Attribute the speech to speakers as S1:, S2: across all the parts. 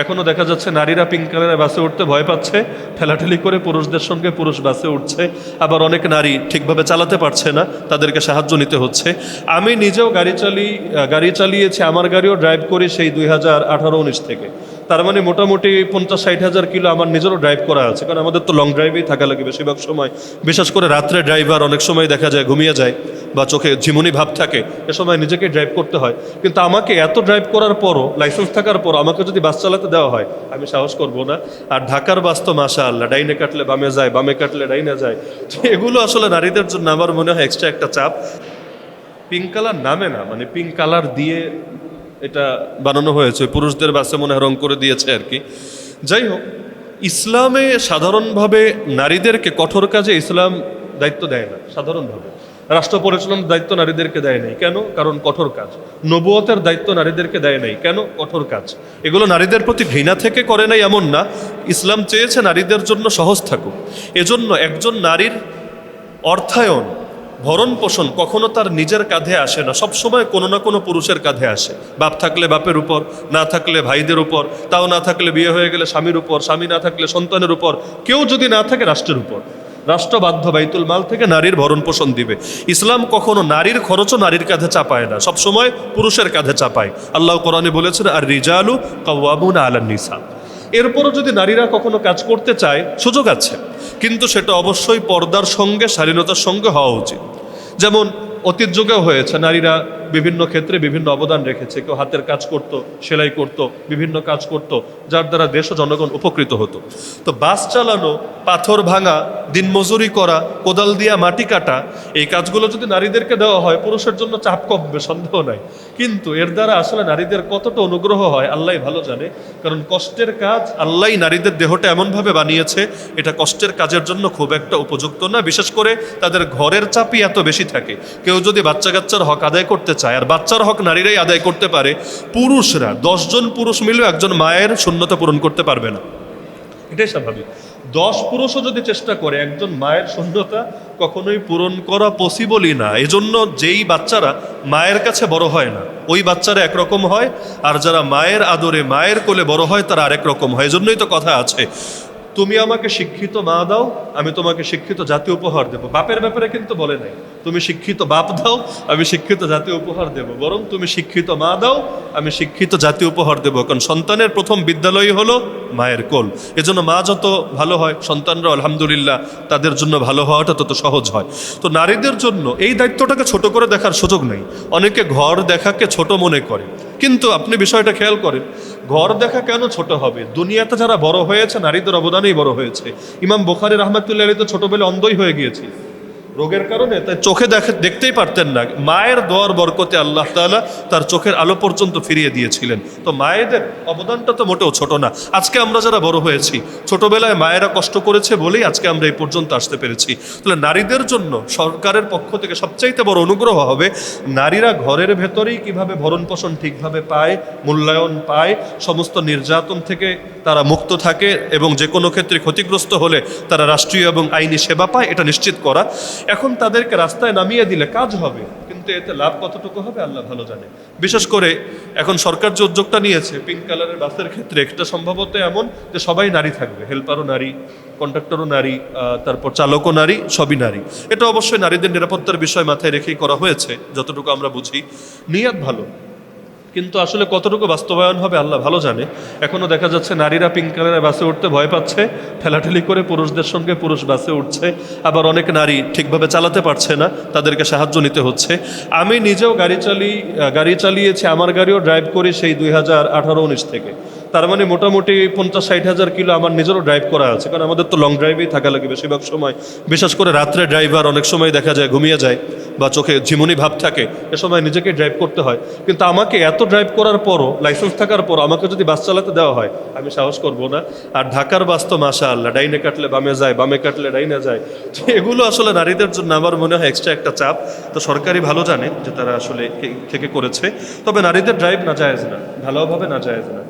S1: এখনো দেখা যাচ্ছে নারীরা পিঙ্ক কালারের বাসে উঠতে ভয় পাচ্ছে, ঠেলাঠেলি করে পুরুষদের সঙ্গে পুরুষ বাসে উঠছে। আবার অনেক নারী ঠিকভাবে চালাতে পারছে না, তাদেরকে সাহায্য নিতে হচ্ছে। আমি নিজেও গাড়ি চালিয়েছি, আমার গাড়িও ড্রাইভ করি সেই 2018-19 থেকে। তার মানে মোটামুটি 50-60 হাজার কিলো আমার নিজেরও ড্রাইভ করা আছে, কারণ আমাদের তো লং ড্রাইভেই থাকা লাগে বেশিরভাগ সময়। বিশেষ করে রাত্রে ড্রাইভার অনেক সময় দেখা যায় ঘুমিয়ে যায় বা চোখে ঝিমুনি ভাব থাকে, এ সময় নিজেকে ড্রাইভ করতে হয়। কিন্তু আমাকে এত ড্রাইভ করার পরও, লাইসেন্স থাকার পরও আমাকে যদি বাস চালাতে দেওয়া হয় আমি সাহস করব না। আর ঢাকার বাস তো মাশাআল্লাহ, ডাইনে কাটলে বামে যায়, বামে কাটলে ডাইনে যায়। তো এগুলো আসলে নারীদের জন্য আমার মনে হয় এক্সট্রা একটা চাপ। পিঙ্ক কালার নামে না, মানে পিঙ্ক কালার দিয়ে এটা বানানো হয়েছে, পুরুষদের বাসে মনে হয় রং করে দিয়েছে আর কি। যাই হোক, ইসলামে সাধারণভাবে নারীদেরকে কঠোর কাজে ইসলাম দায়িত্ব দেয় না। সাধারণভাবে রাষ্ট্র পরিচালনার দায়িত্ব নারীদেরকে দেয় নাই। কেন? কারণ কঠোর কাজ। নবুয়তের দায়িত্ব নারীদেরকে দেয় নাই। কেন? কঠোর কাজ। এগুলো নারীদের প্রতি ঘৃণা থেকে করে নাই এমন না, ইসলাম চেয়েছে নারীদের জন্য সহজ থাকুক। এজন্য একজন নারীর অর্থায়ন, ভরণ পোষণ কখনো তার নিজের কাঁধে আসে না, সবসময় কোনো না কোনো পুরুষের কাঁধে আসে। বাপ থাকলে বাপের উপর, না থাকলে ভাইদের উপর, তাও না থাকলে বিয়ে হয়ে গেলে স্বামীর উপর, স্বামী না থাকলে সন্তানের উপর, কেউ যদি না থাকে রাষ্ট্রের উপর। রাষ্ট্র বাধ্য বাইতুল মাল থেকে নারীর ভরণ পোষণ দিবে। ইসলাম কখনো নারীর খরচও নারীর কাঁধে চাপায় না, সবসময় পুরুষের কাঁধে চাপায়। আল্লাহ কোরআনে বলেছেন, আর রিজালু কাওয়ামুনা আলান নিসা। এরপরও যদি নারীরা কখনো কাজ করতে চায়, সুযোগ আছে, কিন্তু সেটা অবশ্যই পর্দার সঙ্গে, শালীনতার সঙ্গে হওয়া উচিত। যেমন অতীত যুগেও হয়েছে, নারীরা বিভিন্ন ক্ষেত্রে বিভিন্ন অবদান রেখেছে। কেউ হাতের কাজ করত, সেলাই করত, বিভিন্ন কাজ করত, যার দ্বারা দেশ ও জনগণ উপকৃত হতো। তো বাস চালানো, পাথর ভাঙা, দিনমজুরি করা, কোদাল দিয়া মাটি কাটা, এই কাজগুলো যদি নারীদেরকে দেওয়া হয় পুরুষের জন্য চাপ কমবে, সন্দেহ নাই। কিন্তু এর দ্বারা আসলে নারীদের কতটা অনুগ্রহ হয় আল্লাহ ভালো জানে। কারণ কষ্টের কাজ আল্লাহ নারীদের দেহটা এমনভাবে বানিয়েছে, এটা কষ্টের কাজের জন্য খুব একটা উপযুক্ত না। বিশেষ করে তাদের ঘরের চাপই এত বেশি থাকে। কেউ যদি বাচ্চা কাচ্চার হক আদায় করতে চায়, আর বাচ্চার হক নারীরাই আদায় করতে পারে, পুরুষরা 10 জন পুরুষ মিলেও একজন মায়ের শূন্যতা পূরণ করতে পারবে না, এটাই স্বাভাবিক। 10 পুরুষও যদি চেষ্টা করে, একজন মায়ের শূন্যতা কখনোই পূরণ করা পসিবলই না। এজন্য যেই বাচ্চারা মায়ের কাছে বড় হয় না, ওই বাচ্চারা একরকম হয়, আর যারা মায়ের আদরে মায়ের কোলে বড় হয় তারা আরেক রকম হয়। এজন্যই তো কথা আছে, তুমি আমাকে শিক্ষিত মা দাও, আমি তোমাকে শিক্ষিত জাতি উপহার দেবো। বাপের ব্যাপারে কিন্তু বলে নাই তুমি শিক্ষিত বাপ দাও, আমি শিক্ষিত জাতি উপহার দেব, বরং তুমি শিক্ষিত মা দাও, আমি শিক্ষিত জাতি উপহার দেব। কারণ সন্তানের প্রথম বিদ্যালয় হলো মায়ের কোল। এজন্য মা যত ভালো হয়, সন্তানরা আলহামদুলিল্লাহ তাদের জন্য ভালো হওয়াটা তত সহজ হয়। তো নারীদের জন্য এই দায়িত্বটাকে ছোট করে দেখার সুযোগ নেই। অনেকে ঘর দেখাকে ছোট মনে করে, কিন্তু আপনি বিষয়টা খেয়াল করেন, ঘর দেখা কেন ছোট হবে? দুনিয়াতে যারা বড় হয়েছে নারীদের অবদানেই বড় হয়েছে। ইমাম বুখারী রাহমাতুল্লাহ আলাইহি তো ছোটবেলায় অন্ধই হয়ে গিয়েছিল রোগের কারণে, তাই চোখে দেখতেই পারতেন না। মায়ের দোয়ার বরকতে আল্লাহ তাআলা তার চোখের আলো পর্যন্ত ফিরিয়ে দিয়েছিলেন। তো মায়েদের অবদানটা তো মোটেও ছোট না। আজকে আমরা যারা বড় হয়েছি, ছোটবেলায় মায়েরা কষ্ট করেছে বলেই আজকে আমরা এই পর্যন্ত আসতে পেরেছি। তাহলে নারীদের জন্য সরকারের পক্ষ থেকে সবচাইতে বড় অনুগ্রহ হবে, নারীরা ঘরের ভেতরেই কিভাবে ভরণ পোষণ ঠিকভাবে পায়, মূল্যায়ন পায়, সমস্ত নির্যাতন থেকে তারা মুক্ত থাকে, এবং যে কোনো ক্ষেত্রে ক্ষতিগ্রস্ত হলে তারা রাষ্ট্রীয় এবং আইনি সেবা পায়, এটা নিশ্চিত করা। এখন তাদেরকে রাস্তায় নামিয়ে দিলে কাজ হবে, কিন্তু এতে লাভ কতটুকু হবে আল্লাহ ভালো জানে। বিশেষ করে এখন সরকার যে উদ্যোগটা নিয়েছে পিঙ্ক কালারের বাসের ক্ষেত্রে, এটা সম্ভবত এমন যে সবাই নারী থাকবে, হেল্পারও নারী, কন্ডাক্টরও নারী, তারপর চালকও নারী, সবই নারী। এটা অবশ্যই নারীদের নিরাপত্তার বিষয় মাথায় রেখেই করা হয়েছে, যতটুকু আমরা বুঝি। নিয়াত ভালো, কিন্তু আসলে কতটুকু বাস্তবায়ন হবে আল্লাহ ভালো জানে। এখনো দেখা যাচ্ছে নারীরা পিঙ্ক কালারের বাসে উঠতে ভয় পাচ্ছে, ঠেলাঠেলি করে পুরুষদের সঙ্গে পুরুষ বাসে উঠছে। আবার অনেক নারী ঠিকভাবে চালাতে পারছে না, তাদেরকে সাহায্য নিতে হচ্ছে। আমি নিজেও গাড়ি চালিয়েছি, আমার গাড়িও ড্রাইভ করি সেই 2018-19 থেকে। তার মানে মোটামুটি 50-60 হাজার কিলো আমার নিজেরও ড্রাইভ করা আছে, কারণ আমাদের তো লং ড্রাইভেই থাকা লাগে বেশিরভাগ সময়। বিশেষ করে রাত্রে ড্রাইভার অনেক সময় দেখা যায় ঘুমিয়ে যায় বা চোখে ঝিমুনি ভাব থাকে, এ সময় নিজেকে ড্রাইভ করতে হয়। কিন্তু আমাকে এত ড্রাইভ করার পরও, লাইসেন্স থাকার পর আমাকে যদি বাস চালাতে দেওয়া হয় আমি সাহস করব না। আর ঢাকার বাস তো মাশাআল্লাহ, ডাইনে কাটলে বামে যায়, বামে কাটলে ডাইনে যায়। তো এগুলো আসলে নারীদের জন্য আমার মনে হয় এক্সট্রা একটা চাপ। তো সরকারি ভালো জানে যে তারা আসলে থেকে করেছে। তবে নারীদের ড্রাইভ না জায়েজ না, ভালোভাবে না জায়েজ না,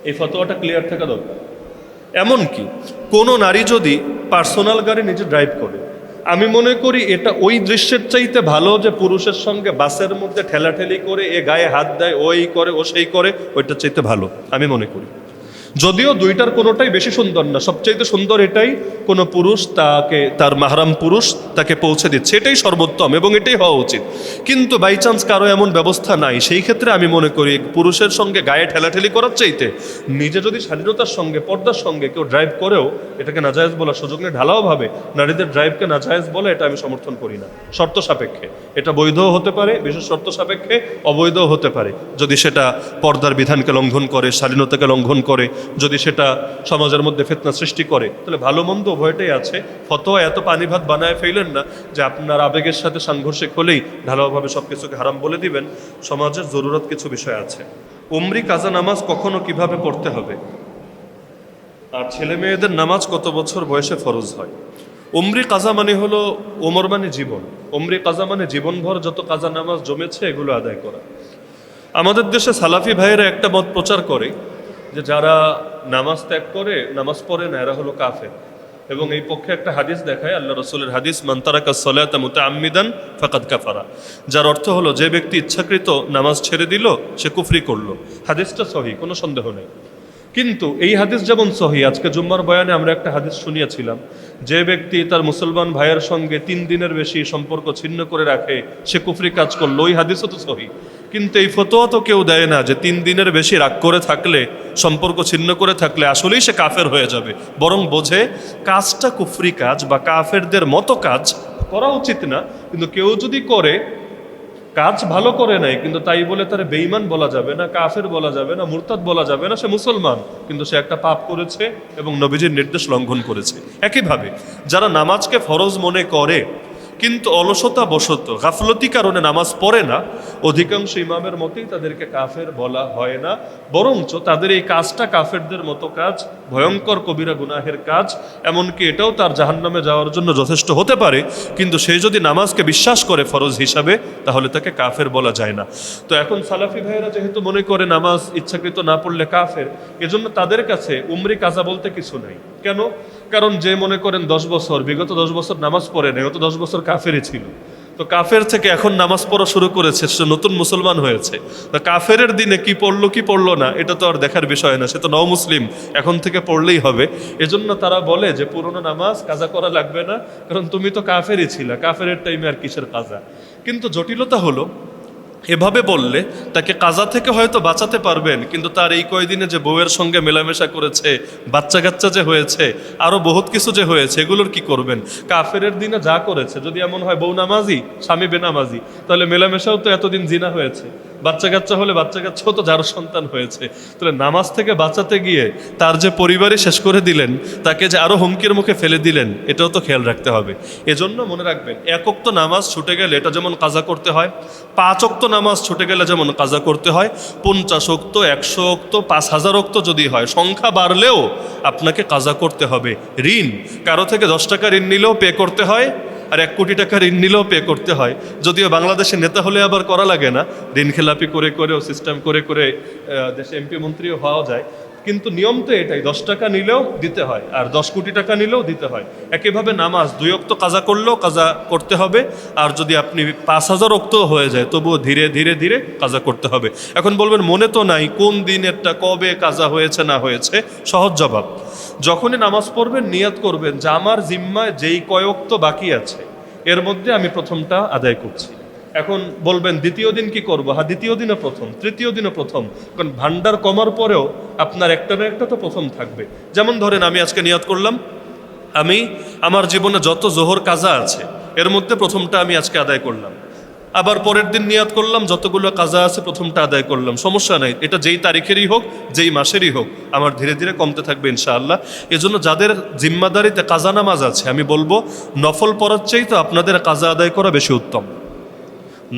S1: এই ফতোয়াটা ক্লিয়ার থাকা দরকার। এমনকি কোনো নারী যদি পার্সোনাল গাড়ি নিজে ড্রাইভ করে, আমি মনে করি এটা ওই দৃশ্যের চাইতে ভালো যে পুরুষের সঙ্গে বাসের মধ্যে ঠেলাঠেলি করে, এ গায়ে হাত দেয়, ওই করে, ও সেই করে, ওইটার চাইতে ভালো আমি মনে করি। যদিও দুইটার কোনোটাই বেশি সুন্দর না, সবচাইতে সুন্দর এটাই কোনো পুরুষ তাকে, তার মাহরাম পুরুষ তাকে পৌঁছে দিচ্ছে, এটাই সর্বোত্তম এবং এটাই হওয়া উচিত। কিন্তু বাই চান্স কারো এমন ব্যবস্থা নাই, সেই ক্ষেত্রে আমি মনে করি পুরুষের সঙ্গে গায়ে ঠেলাঠেলি করার চাইতে নিজে যদি স্বাধীনতার সঙ্গে পর্দার সঙ্গে কেউ ড্রাইভ করেও এটাকে নাজায়েজ বলার সুযোগ নেই, ঢালাওভাবে নারীদের ড্রাইভকে নাজায়েজ বলে, এটা আমি সমর্থন করি না। শর্ত সাপেক্ষে এটা বৈধও হতে পারে, বিশেষ শর্ত সাপেক্ষে অবৈধও হতে পারে। যদি সেটা পর্দার বিধানকে লঙ্ঘন করে, স্বাধীনতাকে লঙ্ঘন করে, যদি সেটা সমাজের মধ্যে ফিতনা সৃষ্টি করে, তাহলে ভালো মন্দ উভয়টাই আছে। ফতোয়া এত পানি ভাত বানায় ফেলেন না যে আপনার আবেগের সাথে সাংঘর্ষিক হলেই ঢালাওভাবে সব কিছুকে হারাম বলে দিবেন। সমাজের জরুরত কিছু বিষয় আছে। উমরি কাজা নামাজ কখনো কিভাবে পড়তে হবে, আর ছেলে মেয়েদের নামাজ কত বছর বয়সে ফরজ হয়? উমরি কাজা মানে হলো, ওমর মানে জীবন, উমরি কাজা মানে জীবনভর যত কাজা নামাজ জমেছে এগুলো আদায় করা। আমাদের দেশে সালাফি ভাইয়েরা একটা মত প্রচার করে যে যারা নামাজ ত্যাগ করে, নামাজ পড়ে না, এরা হলো কাফের। এবং এই পক্ষে একটা হাদিস দেখায়, আল্লাহ রসুলের হাদিস, মান তারাকা সলাতা মুতাআম্মিদান ফাকাদ কাফারা, যার অর্থ হলো যে ব্যক্তি ইচ্ছাকৃত নামাজ ছেড়ে দিল সে কুফরি করলো। হাদিসটা সহি, কোনো সন্দেহ নেই। কিন্তু এই হাদিস যেমন সহি, আজকে জুম্মার বয়ানে আমরা একটা হাদিস শুনিয়েছিলাম, যে ব্যক্তি তার মুসলমান ভাইয়ের সঙ্গে 3 দিনের বেশি সম্পর্ক ছিন্ন করে রাখে সে কুফরি কাজ করলো, ওই হাদিসও তো সহি। কিন্তু এই ফতোয়া তো কেউ দেয় না যে 3 দিনের বেশি রাগ করে থাকলে, সম্পর্ক ছিন্ন করে থাকলে আসলেই সে কাফের হয়ে যাবে। বরং বোঝে কাজটা কুফরি কাজ বা কাফেরদের মতো কাজ করা উচিত না, কিন্তু কেউ যদি করে, কাজ ভালো করে নাই কিন্তু তাই বলে তার বেঈমান বলা যাবে না, কাফের বলা যাবে না, মুরতাদ বলা যাবে না, সে মুসলমান কিন্তু সে একটা পাপ করেছে এবং নবীজির নির্দেশ লঙ্ঘন করেছে। একইভাবে যারা নামাজকে ফরজ মনে করে কিন্তু অলসতা বশত, গাফলতি কারণে নামাজ পড়ে না, অধিকাংশ ইমামের মতেই তাদেরকে কাফের বলা হয় না, বরঞ্চ তাদের এই কাজটা কাফেরদের মতো কাজ, ভয়ঙ্কর কবিরা গুনাহের কাজ, এমনকি এটাও তার জাহান্নামে যাওয়ার জন্য যথেষ্ট হতে পারে। কিন্তু সে যদি নামাজকে বিশ্বাস করে ফরজ হিসাবে, তাহলে তাকে কাফের বলা যায় না। তো এখন সালাফি ভাইয়েরা যেহেতু মনে করে নামাজ ইচ্ছাকৃত না পড়লে কাফের, এজন্য তাদের কাছে উমরি কাজা বলতে কিছু নাই। কেন? কারণ যে মনে করেন 10 বছর, বিগত 10 বছর নামাজ পড়ে নেই, তো 10 বছর কাফেরই ছিল, তো কাফের থেকে এখন নামাজ পড়া শুরু করেছে, সে নতুন মুসলমান হয়েছে। তো কাফেরের দিনে কি পড়লো কি পড়লো না এটা তো আর দেখার বিষয় না, সে তো নও মুসলিম, এখন থেকে পড়লেই হবে। এজন্য তারা বলে যে পুরনো নামাজ কাজা করা লাগবে না, কারণ তুমি তো কাফেরই ছিলা, কাফেরের টাইমে আর কিসের কাজা। কিন্তু জটিলতা হলো, এভাবে বললে তাকে কাজা থেকে হয়তো বাঁচাতে পারবেন, কিন্তু তার এই কয়দিনে যে বউয়ের সঙ্গে মেলামেশা করেছে, বাচ্চা কাচ্চা যে হয়েছে, আরো বহুত কিছু যে হয়েছে, এগুলোর কি করবেন? কাফেরের দিনে যা করেছে, যদি এমন হয় বউ নামাজি স্বামী বেনামাজি, তাহলে মেলামেশাও তো এতদিন জিনা হয়েছে, বাচ্চা কাচ্চা হলে বাচ্চা কাচ্চাও তো যার সন্তান হয়েছে। তাহলে নামাজ থেকে বাঁচাতে গিয়ে তার যে পরিবারই শেষ করে দিলেন, তাকে যে আরো হুমকির মুখে ফেলে দিলেন, এটাও তো খেয়াল রাখতে হবে। এজন্য মনে রাখবেন, 1 ওয়াক্ত নামাজ ছুটে গেলে এটা যেমন কাজা করতে হয়, 5 ওয়াক্ত নামাজ ছুটে গেলে যেমন কাজা করতে হয়, 50 ওয়াক্ত, 100 ওয়াক্ত, 5000 ওয়াক্ত যদি হয়, সংখ্যা বাড়লেও আপনাকে কাজা করতে হবে। ঋণ, কারো থেকে 10 টাকা ঋণ নিলেও পে করতে হয়, আর 1 কোটি টাকা ঋণ নিলেও পে করতে হয়। যদিও বাংলাদেশের নেতা হলে আবার করা লাগে না, ঋণ খেলাপি করে করেও, সিস্টেম করে করে দেশে এমপি মন্ত্রীও হওয়া যায়, কিন্তু নিয়ম তো এটাই, 10 টাকা নিলেও দিতে হয়, আর 10 কোটি টাকা নিলেও দিতে হয়। একইভাবে নামাজ 2 ওয়াক্ত কাজা করলেও কাজা করতে হবে, আর যদি আপনি 5000 ওয়াক্ত হয়ে যায় তবুও ধীরে ধীরে ধীরে কাজা করতে হবে। এখন বলবেন মনে তো নাই কোন দিনেরটা কবে কাজা হয়েছে না হয়েছে। সহজ জবাব, যখনই নামাজ পড়বেন নিয়াত করবেন যে আমার জিম্মায় যেই কয় ওয়াক্ত বাকি আছে এর মধ্যে আমি প্রথমটা আদায় করছি। এখন বলবেন দ্বিতীয় দিন কি করবো? হ্যাঁ, দ্বিতীয় দিনও প্রথম, তৃতীয় দিনও প্রথম, কারণ ভান্ডার কমার পরেও আপনার একটা না একটা তো প্রথম থাকবে। যেমন ধরেন আমি আজকে নিয়াত করলাম, আমি আমার জীবনে যত জোহর কাজা আছে এর মধ্যে প্রথমটা আমি আজকে আদায় করলাম, আবার পরের দিন নিয়াত করলাম যতগুলো কাজা আছে প্রথমটা আদায় করলাম, সমস্যা নাই। এটা যেই তারিখেরই হোক, যেই মাসেরই হোক, আমার ধীরে ধীরে কমতে থাকবে ইনশাআল্লাহ। এজন্য যাদের জিম্মাদারিতে কাজা নামাজ আছে, আমি বলবো নফল পড়ার চাইতে আপনাদের কাজা আদায় করা বেশি উত্তম।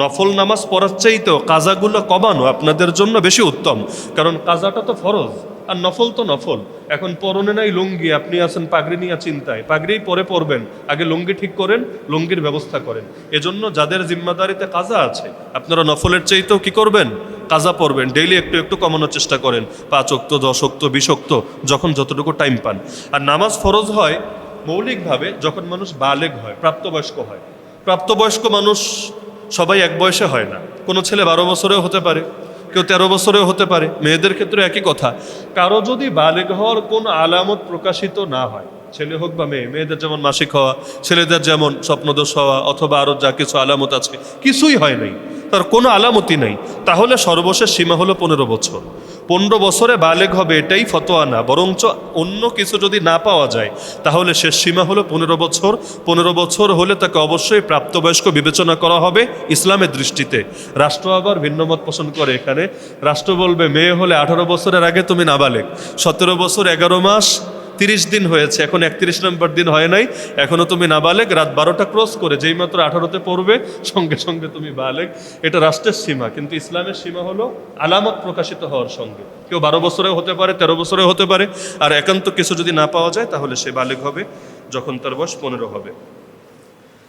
S1: নফল নামাজ পড়ার চাইতেও কাজাগুলো কমানো আপনাদের জন্য বেশি উত্তম, কারণ কাজাটা তো ফরজ আর নফল তো নফল। এখন পরনে নাই লুঙ্গি, আপনি আছেন পাগড়ি নিয়ে চিন্তায়, পাগড়ি পরে পরবেন, আগে লুঙ্গি ঠিক করেন, লুঙ্গির ব্যবস্থা করেন। এজন্য যাদের জিম্মাদারিতে কাজা আছে আপনারা নফলের চাইতেও কি করবেন? কাজা পড়বেন, ডেইলি একটু একটু কমানোর চেষ্টা করেন, 5 ওয়াক্ত, 10 ওয়াক্ত, 20 ওয়াক্ত, যখন যতটুকু টাইম পান। আর নামাজ ফরজ হয় মৌলিকভাবে যখন মানুষ বালেগ হয়, প্রাপ্তবয়স্ক হয়। প্রাপ্তবয়স্ক মানুষ সবাই এক বয়সে হয় না, কোনো ছেলে 12 বছরেও হতে পারে, কেউ 13 বছরেও হতে পারে, মেয়েদের ক্ষেত্রে একই কথা। কারো যদি বালেগ হওয়ার কোন আলামত প্রকাশিত না হয়, ছেলে হোক বা মেয়ে, মেয়েদের যেমন মাসিক হওয়া, ছেলেদের যেমন স্বপ্নদোষ হওয়া, অথবা আরও যা কিছু আলামত আছে, কিছুই হয় নাই, তার কোনো আলামতই নেই, তাহলে সর্বশেষ সীমা হলো 15 বছর। 15 বছরে বালেগ হবে এটাই ফতোয়া না, বরঞ্চ অন্য কিছু যদি না পাওয়া যায় তাহলে শেষ সীমা হলো 15 বছর। 15 বছর হলে তাকে অবশ্যই প্রাপ্তবয়স্ক বিবেচনা করা হবে ইসলামের দৃষ্টিতে। রাষ্ট্র আবার ভিন্নমত পোষণ করে এখানে। রাষ্ট্র বলবে মেয়ে হলে 18 বছরের আগে তুমি নাবালেগ, 17 বছর 11 মাস 30 দিন হয়েছে, এখন 31 নম্বর দিন হয় নাই, এখনো তুমি নাবালেগ, রাত 12টা ক্রস করে যেই মাত্র 18তে পড়বে সঙ্গে সঙ্গে তুমি বালেগ। এটা রাষ্ট্রের সীমা, কিন্তু ইসলামের সীমা হলো আলামত প্রকাশিত হওয়ার সঙ্গে। কেউ 12 বছরেও হতে পারে, 13 বছরেও হতে পারে, আর একান্ত কিছু যদি না পাওয়া যায় তাহলে সে বালেগ হবে যখন তার বয়স 15 হবে।